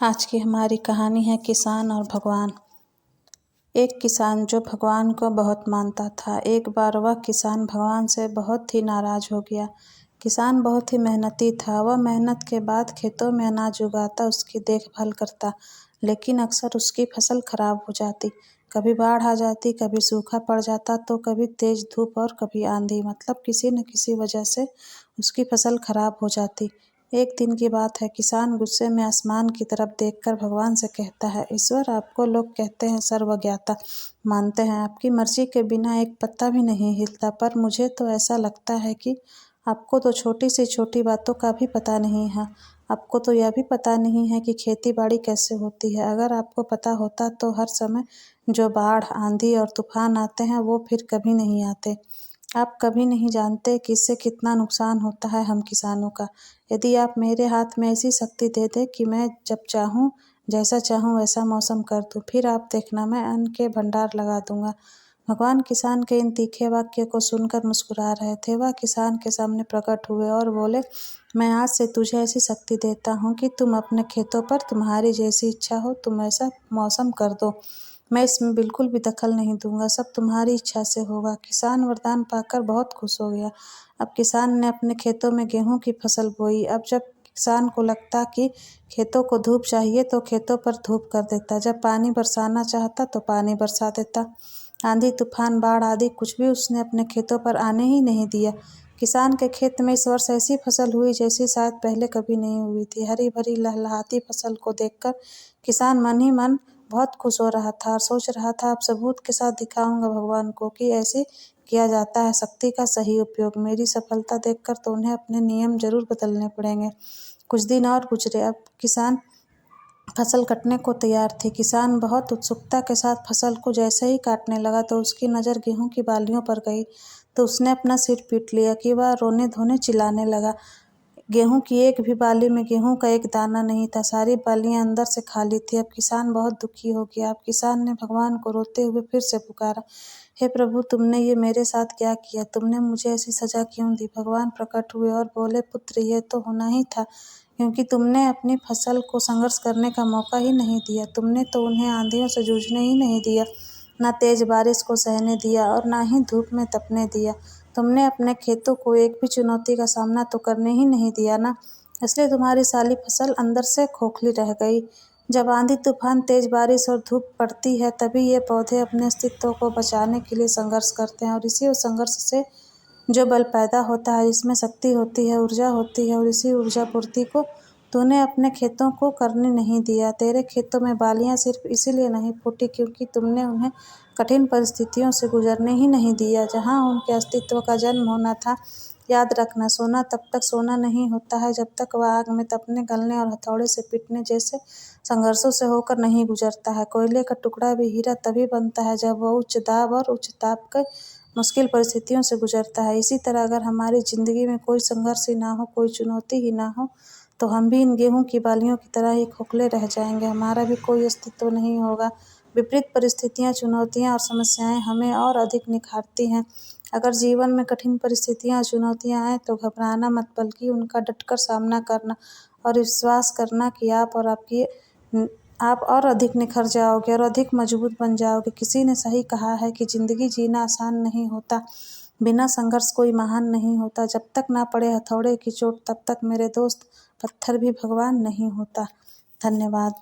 आज की हमारी कहानी है किसान और भगवान। एक किसान जो भगवान को बहुत मानता था। एक बार वह किसान भगवान से बहुत ही नाराज हो गया। किसान बहुत ही मेहनती था। वह मेहनत के बाद खेतों में अनाज उगाता, उसकी देखभाल करता, लेकिन अक्सर उसकी फसल खराब हो जाती। कभी बाढ़ आ जाती, कभी सूखा पड़ जाता, तो कभी तेज धूप और कभी आंधी, मतलब किसी न किसी वजह से उसकी फसल खराब हो जाती। एक दिन की बात है, किसान गुस्से में आसमान की तरफ देखकर भगवान से कहता है, ईश्वर, आपको लोग कहते हैं सर्वज्ञाता, मानते हैं, आपकी मर्जी के बिना एक पत्ता भी नहीं हिलता, पर मुझे तो ऐसा लगता है कि आपको तो छोटी से छोटी बातों का भी पता नहीं है। आपको तो यह भी पता नहीं है कि खेती बाड़ी कैसे होती है। अगर आपको पता होता तो हर समय जो बाढ़, आंधी और तूफान आते हैं वो फिर कभी नहीं आते। आप कभी नहीं जानते कि इससे कितना नुकसान होता है हम किसानों का। यदि आप मेरे हाथ में ऐसी शक्ति दे दें कि मैं जब चाहूँ, जैसा चाहूँ वैसा मौसम कर दूँ, फिर आप देखना, मैं अन्न के भंडार लगा दूंगा। भगवान किसान के इन तीखे वाक्य को सुनकर मुस्कुरा रहे थे। वह किसान के सामने प्रकट हुए और बोले, मैं आज से तुझे ऐसी शक्ति देता हूँ कि तुम अपने खेतों पर तुम्हारी जैसी इच्छा हो तुम ऐसा मौसम कर दो। मैं इसमें बिल्कुल भी दखल नहीं दूंगा, सब तुम्हारी इच्छा से होगा। किसान वरदान पाकर बहुत खुश हो गया। अब किसान ने अपने खेतों में गेहूं की फसल बोई। अब जब किसान को लगता कि खेतों को धूप चाहिए तो खेतों पर धूप कर देता, जब पानी बरसाना चाहता तो पानी बरसा देता। आंधी, तूफान, बाढ़ आदि कुछ भी उसने अपने खेतों पर आने ही नहीं दिया। किसान के खेत में इस वर्ष ऐसी फसल हुई जैसी शायद पहले कभी नहीं हुई थी। हरी भरी लहलहाती फसल को देखकर किसान मन ही मन बहुत खुश हो रहा था और सोच रहा था, अब सबूत के साथ दिखाऊंगा भगवान को कि ऐसे किया जाता है शक्ति का सही उपयोग। मेरी सफलता देखकर तो उन्हें अपने नियम जरूर बदलने पड़ेंगे। कुछ दिन और गुजरे। अब किसान फसल कटने को तैयार थी। किसान बहुत उत्सुकता के साथ फसल को जैसे ही काटने लगा तो उसकी नज़र गेहूं की बालियों पर गई, तो उसने अपना सिर पीट लिया कि वह रोने धोने चिल्लाने लगा। गेहूं की एक भी बाली में गेहूं का एक दाना नहीं था। सारी बालियां अंदर से खाली थी। अब किसान बहुत दुखी हो गया। अब किसान ने भगवान को रोते हुए फिर से पुकारा, हे प्रभु, तुमने ये मेरे साथ क्या किया? तुमने मुझे ऐसी सजा क्यों दी? भगवान प्रकट हुए और बोले, पुत्र, ये तो होना ही था, क्योंकि तुमने अपनी फसल को संघर्ष करने का मौका ही नहीं दिया। तुमने तो उन्हें आंधियों से जूझने ही नहीं दिया, ना तेज बारिश को सहने दिया और ना ही धूप में तपने दिया। तुमने अपने खेतों को एक भी चुनौती का सामना तो करने ही नहीं दिया ना, इसलिए तुम्हारी सारी फसल अंदर से खोखली रह गई। जब आंधी, तूफान, तेज बारिश और धूप पड़ती है तभी ये पौधे अपने अस्तित्व को बचाने के लिए संघर्ष करते हैं, और इसी संघर्ष से जो बल पैदा होता है, जिसमें शक्ति होती है, ऊर्जा होती है, और इसी ऊर्जा पूर्ति को तूने अपने खेतों को करने नहीं दिया। तेरे खेतों में बालियां सिर्फ इसीलिए नहीं फूटी क्योंकि तुमने उन्हें कठिन परिस्थितियों से गुजरने ही नहीं दिया, जहां उनके अस्तित्व का जन्म होना था। याद रखना, सोना तब तक सोना नहीं होता है जब तक वह आग में तपने, गलने और हथौड़े से पीटने जैसे संघर्षों से होकर नहीं गुजरता है। कोयले का टुकड़ा भी हीरा तभी बनता है जब वह उच्च दाब और उच्च ताप के मुश्किल परिस्थितियों से गुजरता है। इसी तरह अगर हमारी जिंदगी में कोई संघर्ष ही ना हो, कोई चुनौती ही ना हो, तो हम भी इन गेहूं की बालियों की तरह ही खोखले रह जाएंगे। हमारा भी कोई अस्तित्व नहीं होगा। विपरीत परिस्थितियां, चुनौतियां और समस्याएं हमें और अधिक निखारती हैं। अगर जीवन में कठिन परिस्थितियां, चुनौतियां आए तो घबराना मत, बल्कि उनका डटकर सामना करना और विश्वास करना कि आप और अधिक निखर जाओगे और अधिक मजबूत बन जाओगे। किसी ने सही कहा है कि जिंदगी जीना आसान नहीं होता, बिना संघर्ष कोई महान नहीं होता। जब तक ना पड़े हथौड़े की चोट तब तक मेरे दोस्त पत्थर भी भगवान नहीं होता। धन्यवाद।